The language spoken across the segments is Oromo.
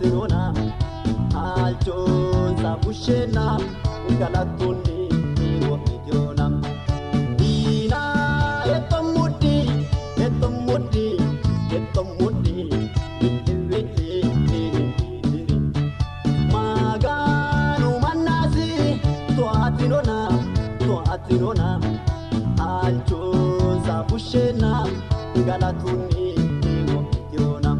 to'atinona halchoon sabushena galatonni waqtiyoona diina etomudi maganu manasi to'atinona halchoon sabushena galatonni waqtiyoona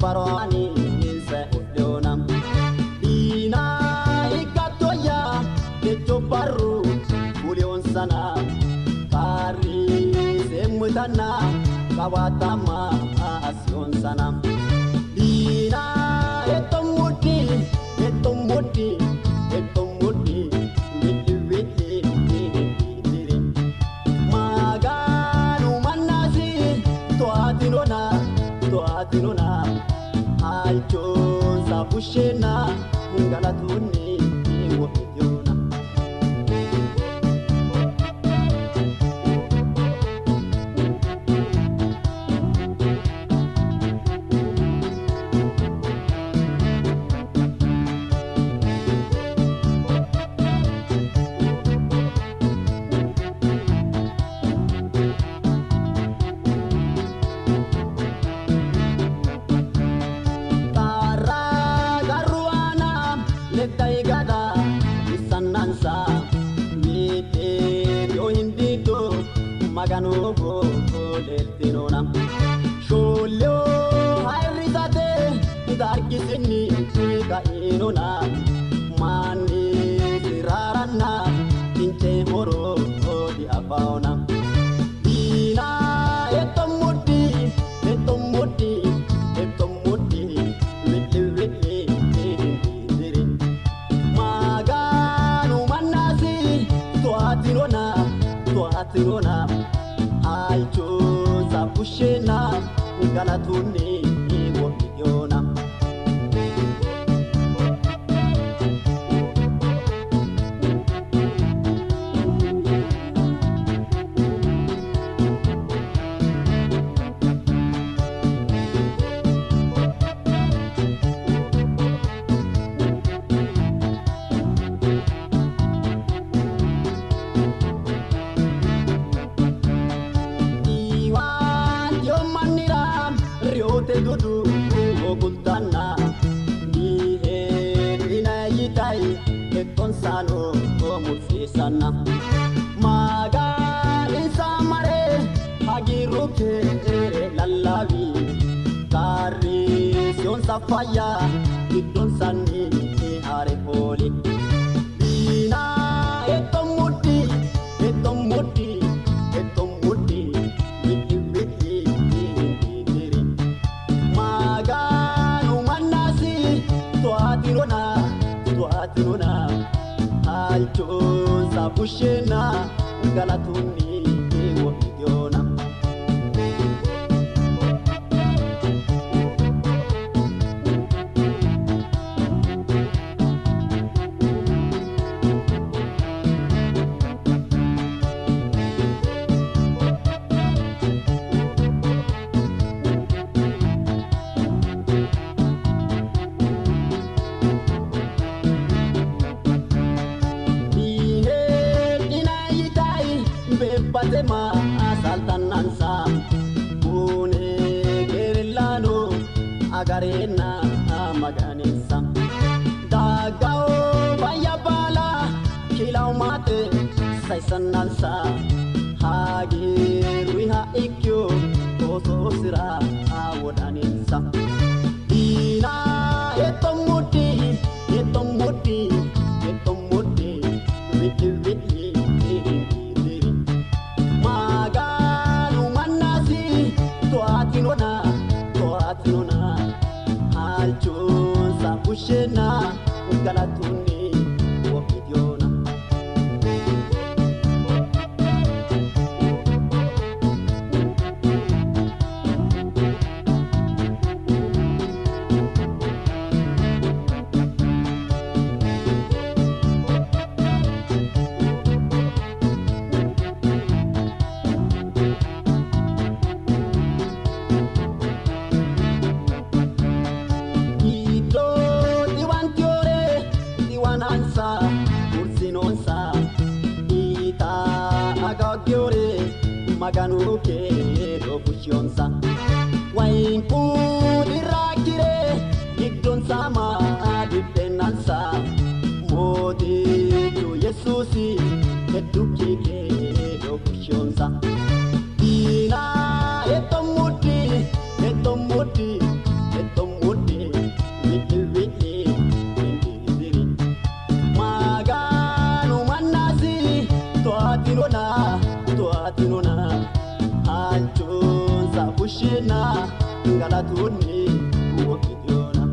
Parwani se udyona dina ikatoya decho paru bulion sana kari semutana kawatama asion sana dina etomudi witi maganu manasi to'atinona halchoon sabushena galatonni waqtiyoona Taigada isanansa mite yo indito magano go deltinona sholyo hayrizate darkisini ka inona mani sirarana tinche horo di abaona dina etomudi to'atinona halchoon sabushena galatonni waqtiyoona dudu ogutana dihe inayitai ekonsano omufisana maga isamare hagiruke lallavi kari sion safaya idon sani hare poli dina etomudi to'atinona halchoon sabushena galatonni waqtiyoona Batema asaltanansa bune gerillano agarena maganesa dagao bayabala kilau mate saisanansa hagiruha ikyo oso sira awodanensa dina etomudi witi maganu manasi to'atinona to'atinona to'atinona halchuunsa busheena galatuunni wofitiyoona. Maganu ke do fushionsa wain pudi rakire ikdon sama aditenansa modi tu Yesusi eduki ke do fushionsa ina etomudi etomudi etomudi witi indiri maganu manasi toatinona toatinona halchuunsa busheena galatuunni wofitiyoona.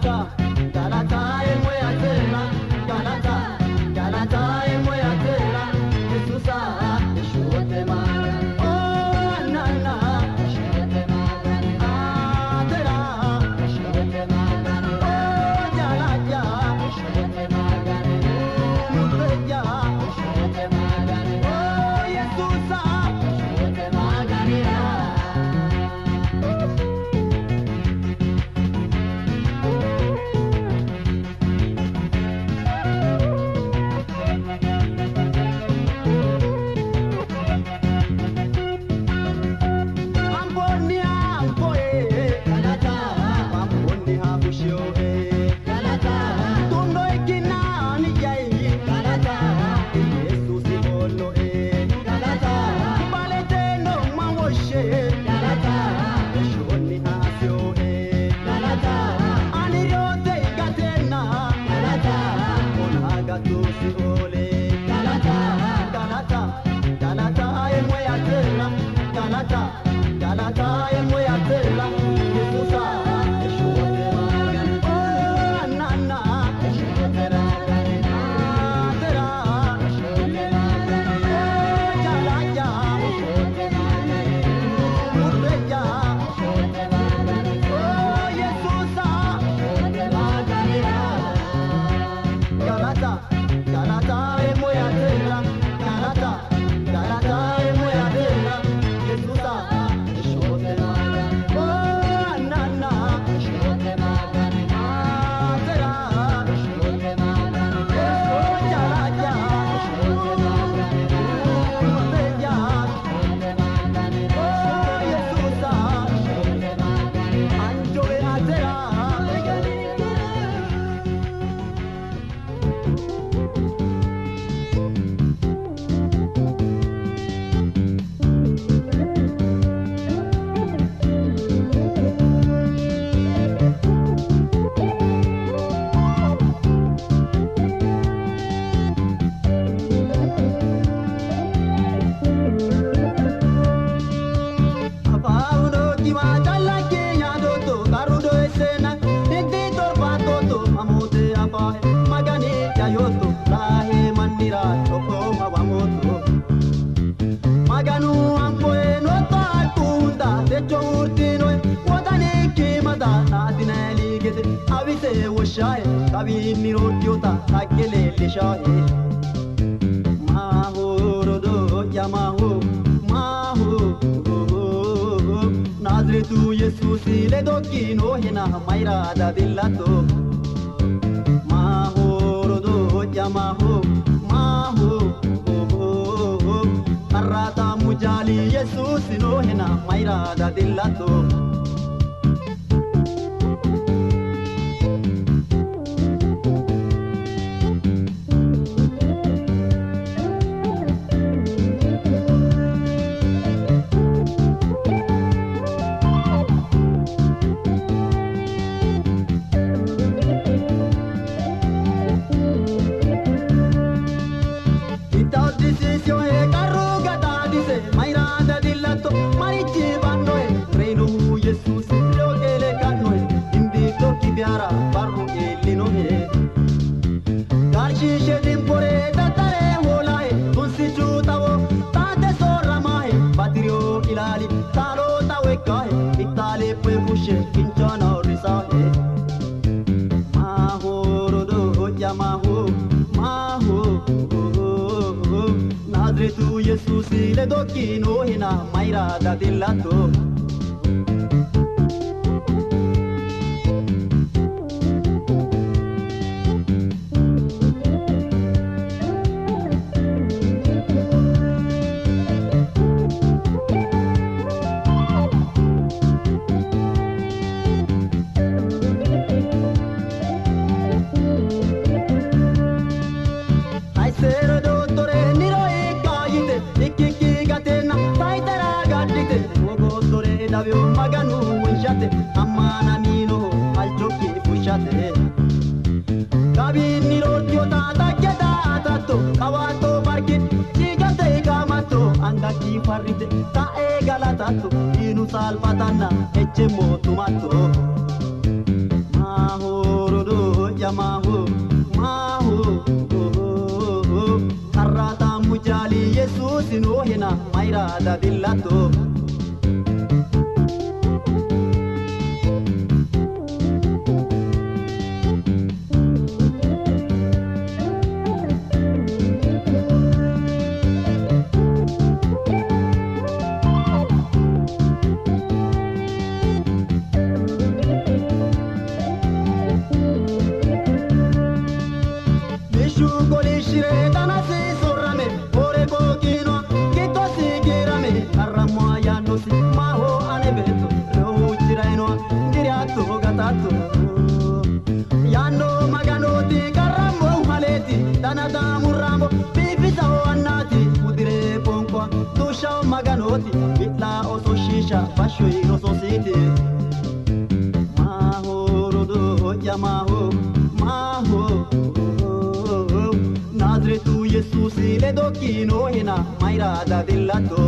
galata, galata e moyatela, galata, galata e moyatela, Yesusa, Yeshua maga. Oh nana, Yeshua maga. Atela, Yeshua maga. Oh jalaya, Yeshua maga. Muteja, Yeshua maga. Oh Yesusa, Yeshua maga. Kabini rotiota takele lishahe maho rodo yamaho maho Nazretu Jesus le dokino hena maira da dillato maho rodo yamaho maho Arrata mujali Jesus no hena maira da dillato Nazretu Jesus le dokino hina maira da dillato Maganu winshate amana nino al giochi fusciate Kabini rotiota tagliata tatto Kawato marchi cigate kamato Angaki farrite ta e galatato Inu salvatana e c'è moto matto Maho jamaho maho harata mujali yesus no hina maira da dillato Yano maganoti karamo haleti danada muramo bibisa anati udire ponkwa tusha maganoti bitla oso shisha basho inoso siti maho rodo yamaho maho Nazretu Jesus le dokino hina maira da dillato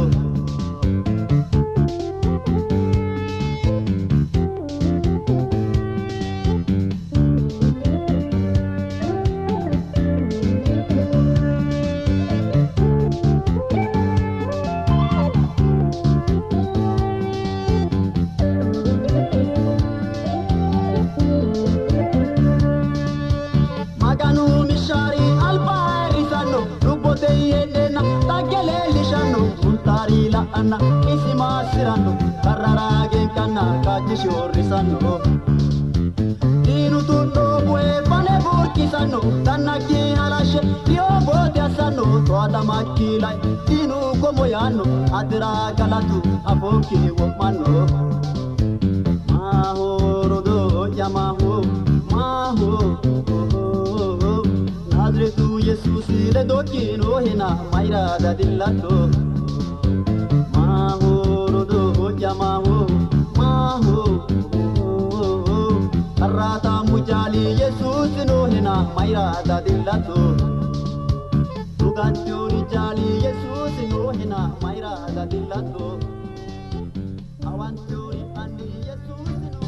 Anna isima sirano karara genkana kajishorrisano dinu tutto bue pane burkisano tanaki halashe dio bote asano toada makilai dinu komoyano adra galatu afonki womano maho rodo yamaho maho Nazretu Jesus le dokino hina maira da dillato maho rodo yamaho maho harata mujali yesus no hina maira da dillato tugantioni jali yesus no hina maira da dillato awantioni andi yesus no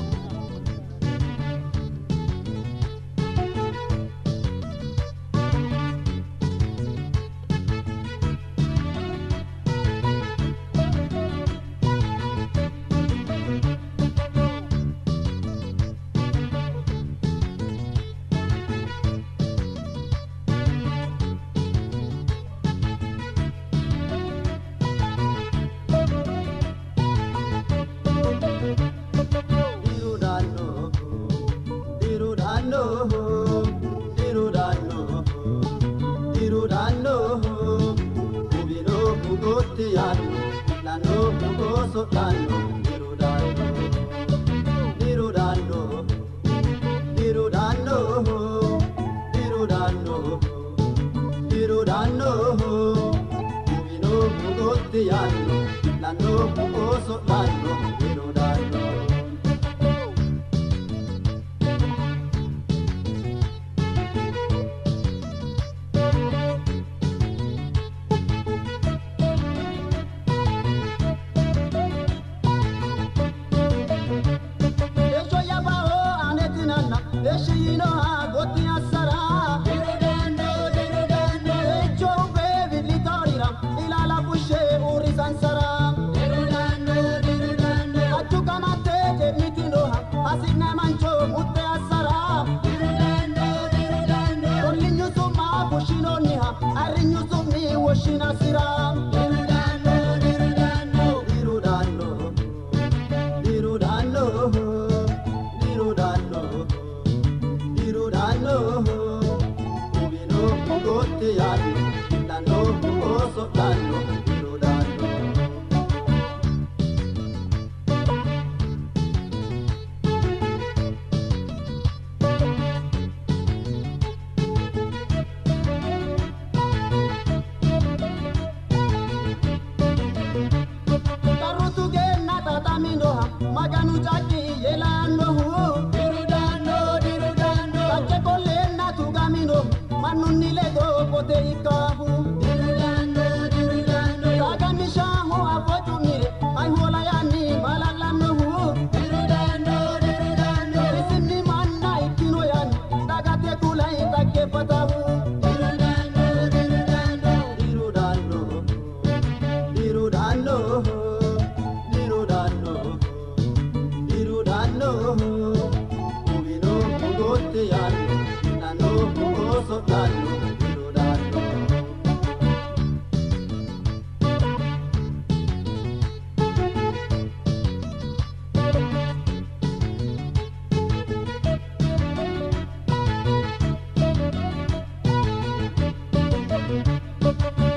sodanno dirudanno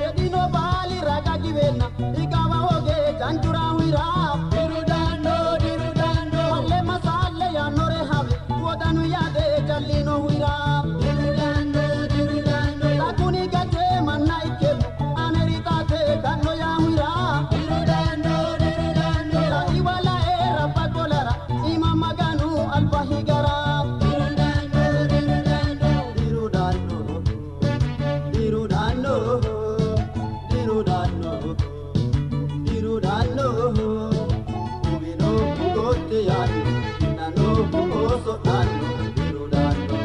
Edino bali raga givenna ikawa hoge janjura huira dirudanno dirudanno alle masalle ya nore have wodanu yade jallino huira dirudanno dirudanno takuni gate manna ikelu aneritate kanno ya huira dirudanno dirudanno iwala era pagolara imam maganu albahigara dirudanno dirudanno dirudanno dirudanno dirudanno dirudanno ubino ugotte yani nano ugoso danno dirudanno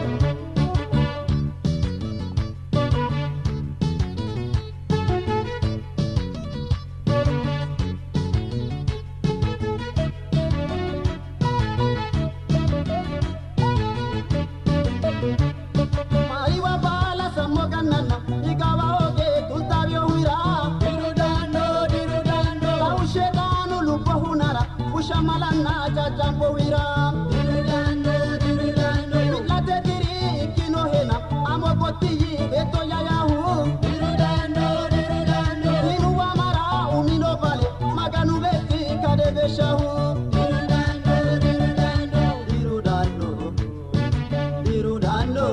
Mariwa bala samogannana ikawa oge tultabyo huira dirudanno dirudanno laushedanu lupo hunara ushamalana jajambo huira dirudanno dirudanno late diri ikino hena amogotiyi eto yayahu dirudanno dirudanno inuwa mara umino bale maganu beti kadebeshahu dirudanno dirudanno dirudanno dirudanno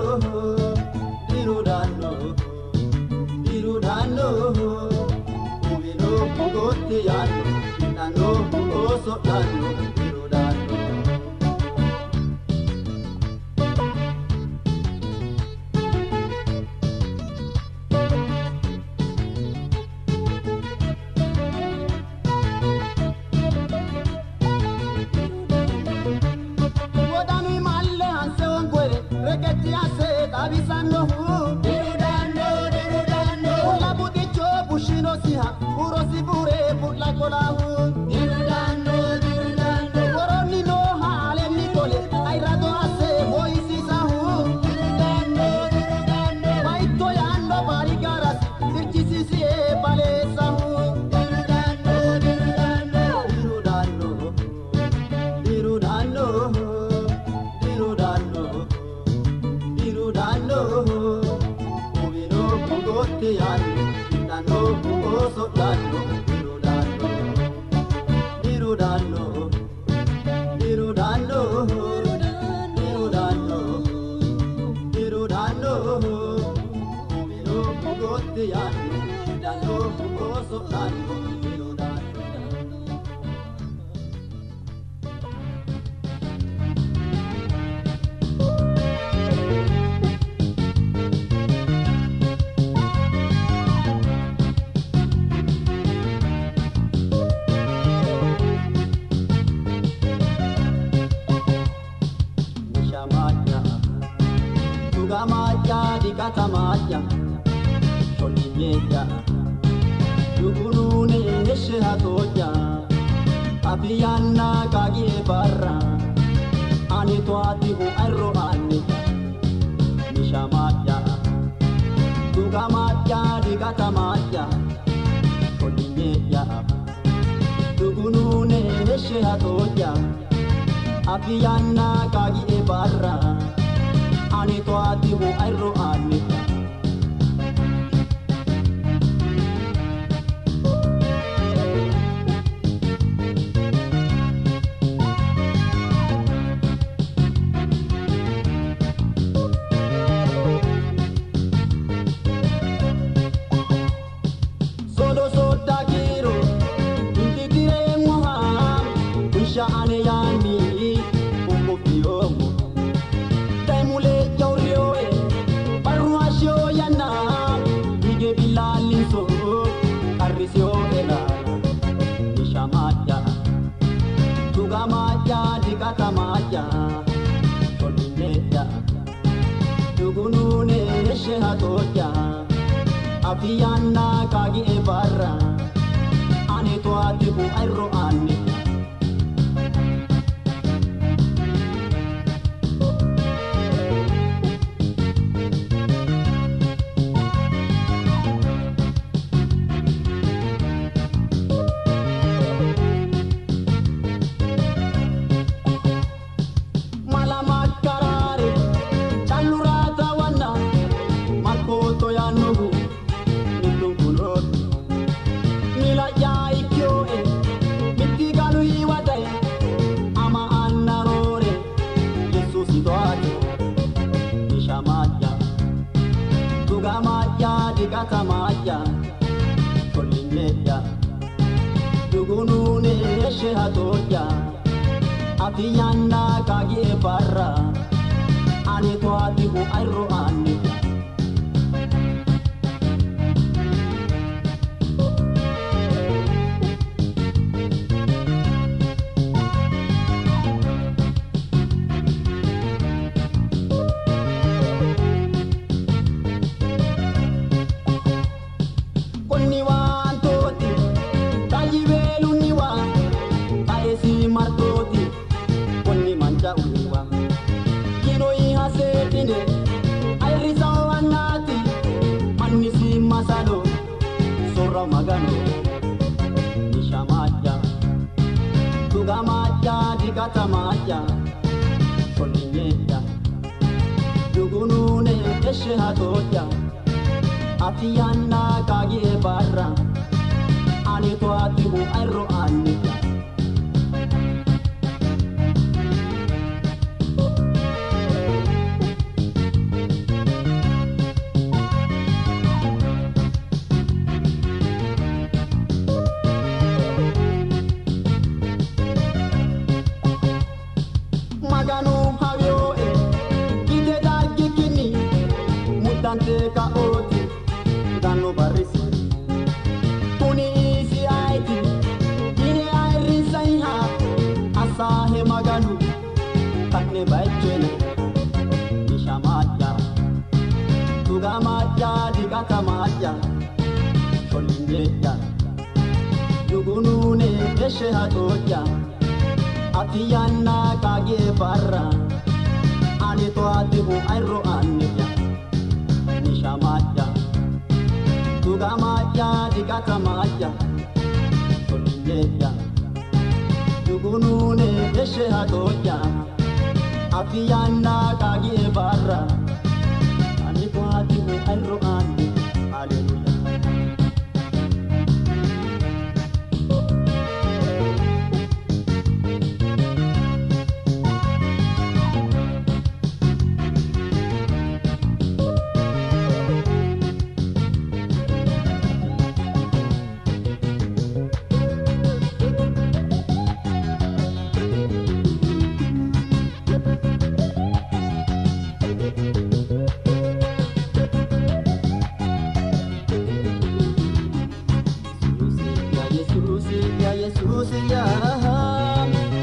dirudanno dirudanno ubino ugotte yanno nano ugoso danno dirudanno Wodanu malle hanse onguere reketti ase tabisanno hu dirudanno dirudanno la budicho bushino siha urosi bure bulla kolahu dirudanno dirudanno woroni no hale nikole airado ase moisi sahu dirudanno dirudanno maito yando barigaras irchisi e bale sahu dirudanno dirudanno dirudanno dirudanno dirudanno dirudanno ubino ugotte yani nano ugoso danno dirudanno dirudanno dirudanno dirudanno dirudanno ubino ugotte yani nano ugoso danno dirudanno Nishamaya tugamaya dikatamaya sholiyeya dugunune eshe hatoya abiyana kagi barra ani toati hu arro ani Nishamaya tugamaya dikatamaya sholiyeya dugunune eshe hatoya abiyana kagi barra ani toati hu arro ani Sodo soda giro inti dire moham wisha ane yani uko piomo Taimule jaurio baru asyo yana ige bilali so karisyo ela Nishamaya tugamaya dikatamaya sholiyeya dugunune eshe hatoya abiyana kagi barra ani toati hu arro ani dikatamaya Kolinyeya Dugunune shehatoya Atiyana kagi barra Ani toati hu ayro ani Magano Nishamaja Tugamaja Dikatamaja Kolinyeya Dugunune Eshehatoja Atiyana kagi barra Ani toati hu ayro ani Magano havio kite dagi kini mutante ka oti dano barisi kuni isi aiti kini airi saiha asahe maganu takne baichene nishamaja tugamaja dikatamaja kolinyeya dugunune eshehatoja Atiyana kage barra Ani toati hu ayro aniya Nishamaja Tugamaja dikatamaja Kolinyeya Dugunune eshehatoja Atiyana kage barra Ani toati hu ayro aniya Hallelujah.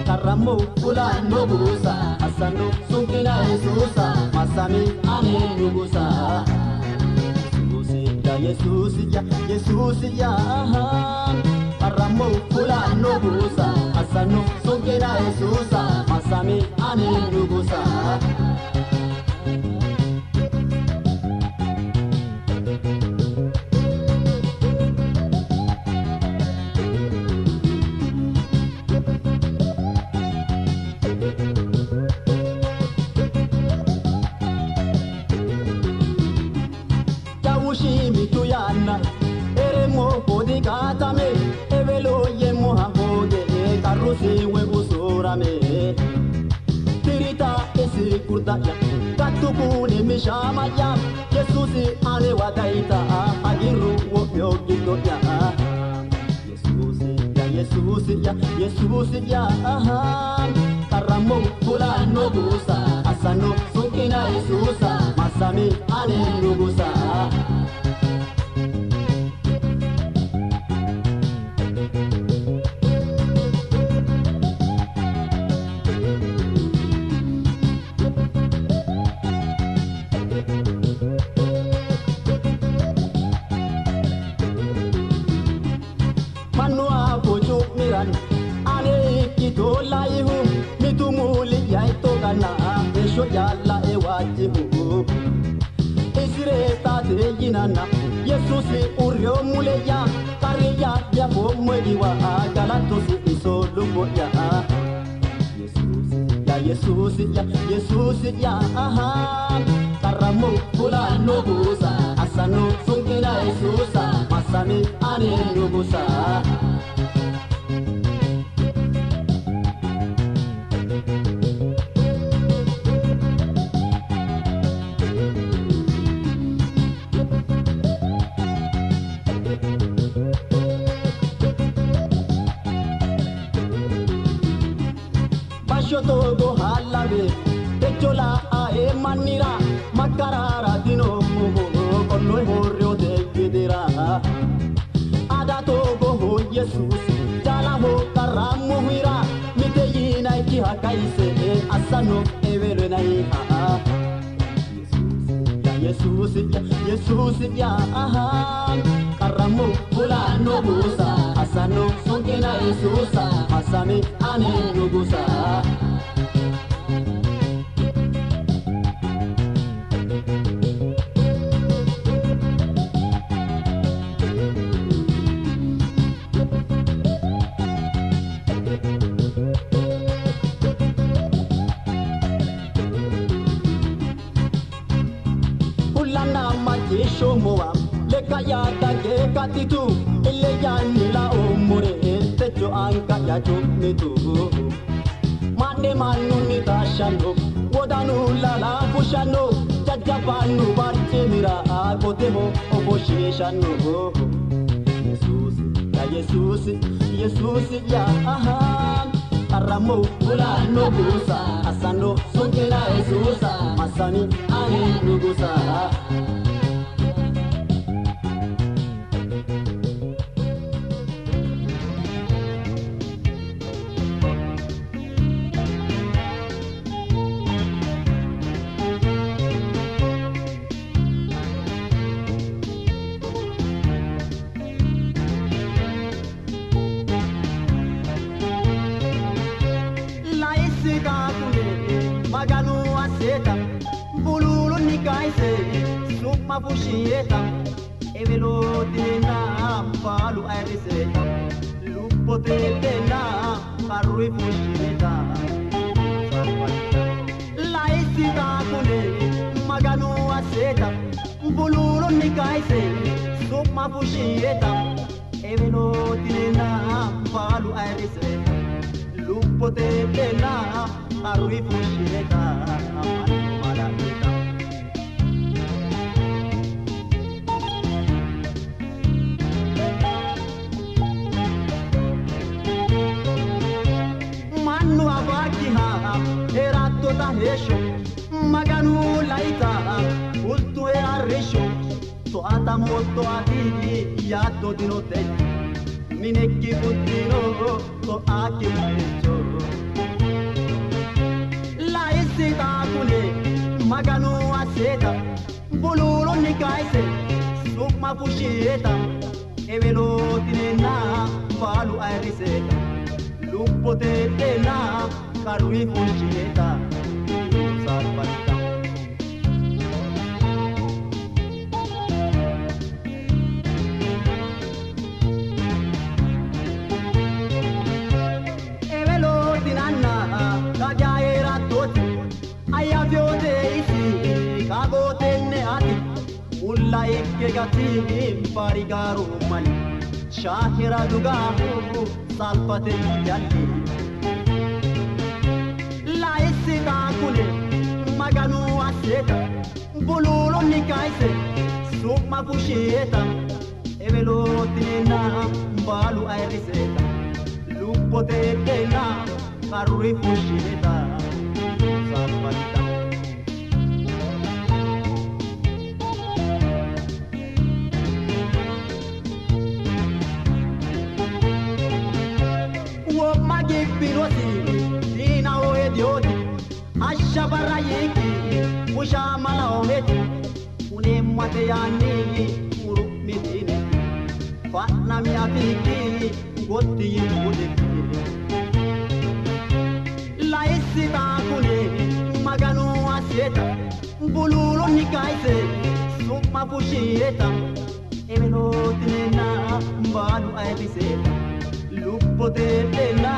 Karamo kula nobusa asano sungkina Yesusa masami ane nugusa Yesus ya Karamo kula nobusa asano sungkina Yesusa masami ane nugusa Mituyana eremo podikatame evelo yemo hahoge karusi webusurame tirita esi kurtaya katukuni mishamaya Yesusi ane wadaita agiru wopyo ya Yesusi ya karamo kula nogusa asano sukina Yesusa masami ane nugusa Manua bojo miran ane kitola ihu mitumuli yaito kana esho yalla ewajibu isireta de yinana Yesusi uryo muleya kariya ya bomwediwa galatosi isolumbo ya Yesusi ya karamo kula nobusa asano sungkina Yesusa masami ane nobusa kaise asano evelo nai Yesus ya karamu bulano busa asano songena Yesusa asami ane nugusa Shomoa leka ya tage katitu ile yanila umure tejo anka ya chumitu mande manu ni tashano wodanu la fushano jajapanu barche mira agotemo oboshishano Yesus ya Aramo bulano busa asano songena Yesusa masani ani nugusa Maganu aseta, bululu ni kaise, suma pushieta, evelo tena, palu airiseta, lupo tena, parui pushieta. Laisita kune, maganu aseta, bululu ni kaise, suma pushieta, evelo tena, palu airiseta, lupo tena. Arui fushireta malakita Manu abaki ha erato ta hesho maganu laita ultu e arresho to ata molto ati yato dinote minekki buddino to aki mecho Maganu aseta, bululu ni kaise, suma pushieta, evelo tinena, palu airiseta, lupo tena, karui pushieta, sarpata. Evelo tinana, kajaera toti. Ayavyote isi kagotenne ati ulla ikke gati barigaru mali shahira dugahu salpate jalli la isi kune maganu aseta bululu ni kaise suma pushieta evelo tinena balu airiseta lupo tena karui pushieta Pirosi, Dina o Edioti, Ashabarayeki, Mushamala Ometi, Unemateyani, Urumidini, Fatnami Afiki, Goti Udeki. Laisita Kune, Maganu Asieta, Bululu Nikaise, Sukma Pushieta, Emenotina, Badu Aibiseta, Lupo tena,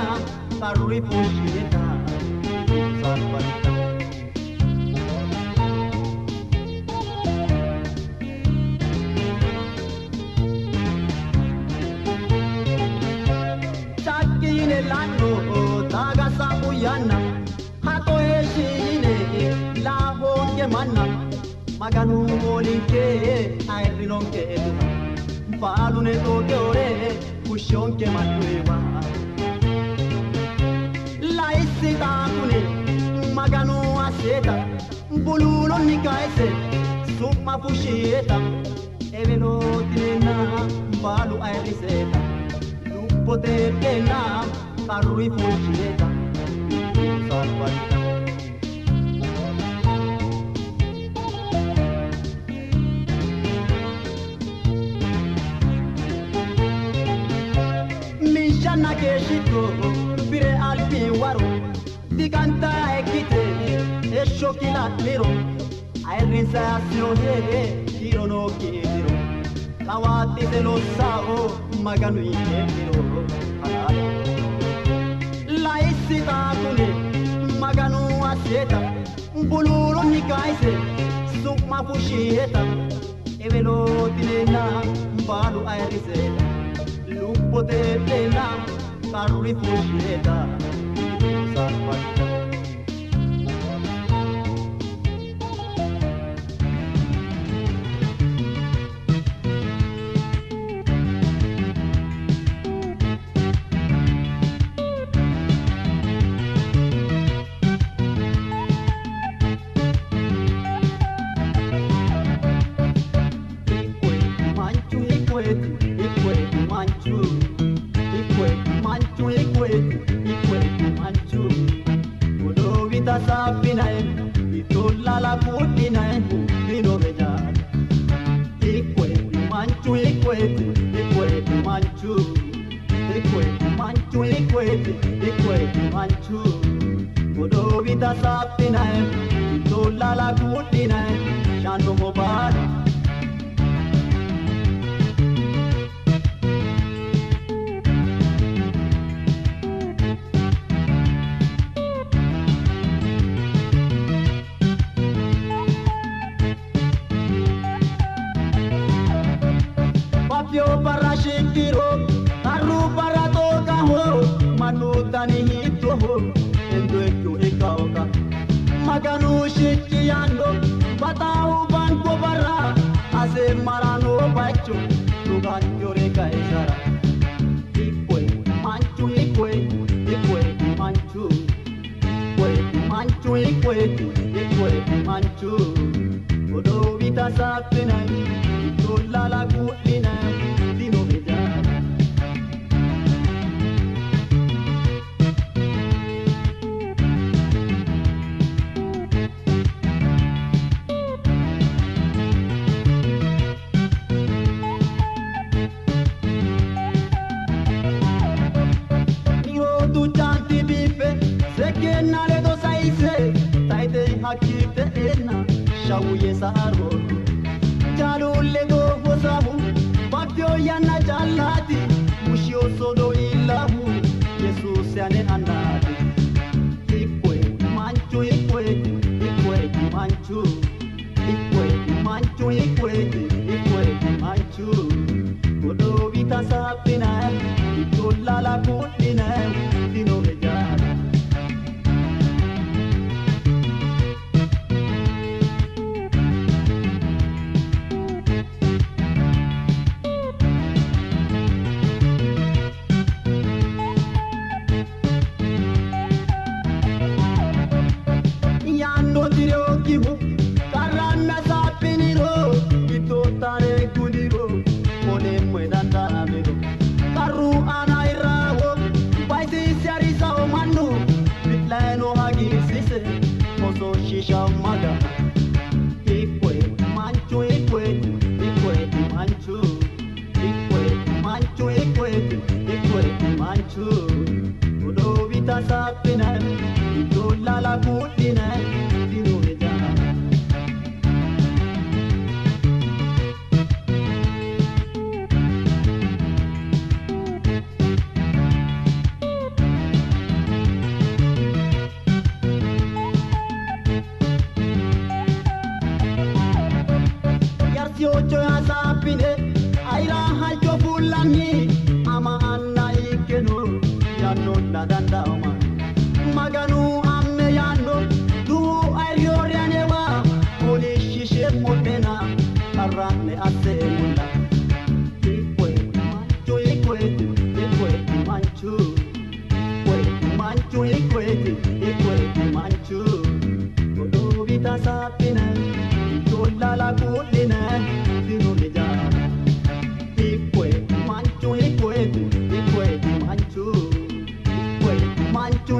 Karui Pushieta, Sarpata. Chakine lano, Tagasa Uyana, Hato Eshine, La Honge Mana, Maganu Molinke, Irinonke Eduna, Palune Togeore, Pushonke Matueva. Laisita kune, Maganu aseta, bululu ni kaise, suma pushieta, evelo tena, balu airiseta, lupo tena, karui pushieta. salvatita. Mishana keshito bire alpi waro diganta ekite eshokila liro airinsa siohe kirono kidiro kawati se lo sao maganu ikiro la isita kune maganu aseta buluro nikaise sukma fushiheta evelo tinena balu airiseta lupo de tena karri fushiheta salvatita. Sapinae, itola la putinae, vino vejad. Ikwe manchu, ikwe manchu, ikwe manchu. Udovita sapinae, itola la putinae, shando mobad. Yo para shikiro, aru para toka ho, manutani hito ho, endo ekyo ikaoka. Maganu shikiyando, batao banko bara, ase marano bacho, tugan yore kaisara. Ikwe manchu, manchu, odo vita sapinai, itola la kutina. Hakite ena shawuye saro jalule do hosahu bakyo yana jalati mushio sodo ilahu Jesus yane anadi ikwe manchu odo vita sapina itola la kutina dino vejada. Karana sapiniro, ito tare kudiro, mone mwedanda amiro. Karu anairaho, baisi siarisa o manu, bitlaeno hagi sise, moso shisha maga. Ikwe manchu, udo vita sapina, ito lala putina. Ocho asapine, aira halcho fulani, ama anna ikeno, yano la danda oma. Maganu amme yano, du ayorianewa, oli shishe motena, arane asemula. Ikwe manchu, odo vita sapine, tola la kudine. Manchu,